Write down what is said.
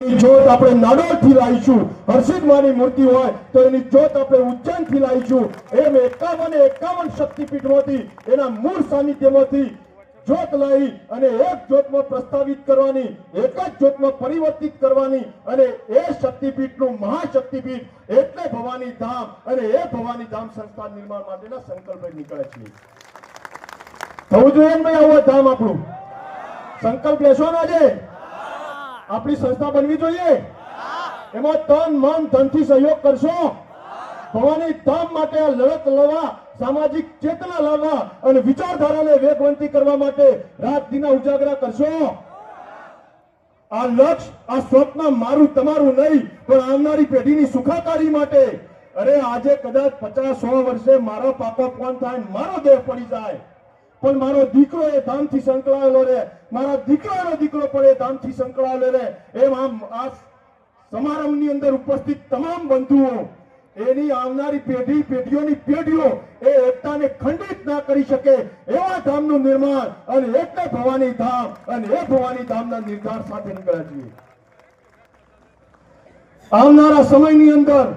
જોત આપણે નાડોદ થી લાવીશું, હર્ષિદ માની મૂર્તિ હોય તો એની જોત આપણે ઉજ્જૈન થી લાવીશું। એમ 51 શક્તિપીઠમાંથી એના મૂળ સાનિધ્યમાંથી જોત લાવી અને એક જોતમાં પ્રસ્તાવિત કરવાની, એક જ જોતમાં પરિવર્તિત કરવાની અને એ શક્તિપીઠનું મહાશક્તિપીઠ એટલે ભવાની ધામ અને એ ભવાની ધામ સંસ્થાન નિર્માણ માટેના સંકલ્પ નીકળે છે। થવું જોઈએ ને ભાઈ આવું ધામ આપણું સંકલ્પ લેશો ને આજે આપણી સંસ્થા બનવી જોઈએ, એમાં તન મન ધનથી સહયોગ કરશો। ભવાની ધામ માટે આ લડત લડવા, સામાજિક ચેતના લાવવા અને વિચારધારાને વેગવંતી કરવા માટે રાત દિન ઉજાગરા કરશો। આ લક્ષ્ય, આ સ્વપ્ન મારું તમારું નહીં પણ આવનારી પેઢીની સુખાકારી માટે। અરે આજે કદાચ 50-100 વર્ષે મારો પાકો કોણ થાય, મારો દેહ પડી જાય, પણ મારો દીકરો એ ધામથી સંકળાયેલો રહે, મારા દીકરાનો દીકરો પણ એ ધામથી સંકળાયેલો રહે। એમ આમ આ સમારંભની અંદર ઉપસ્થિત તમામ બંધુઓ એની આવનારી પેઢીઓની પેઢીઓ એ એકતાને ખંડિત ના કરી શકે એવા ધામનું નિર્માણ અને એટલે ભવાની ધામ અને એ ભવાની ધામના નિર્ધાર સાથે નીકળ્યા છીએ। આવનારા સમયની અંદર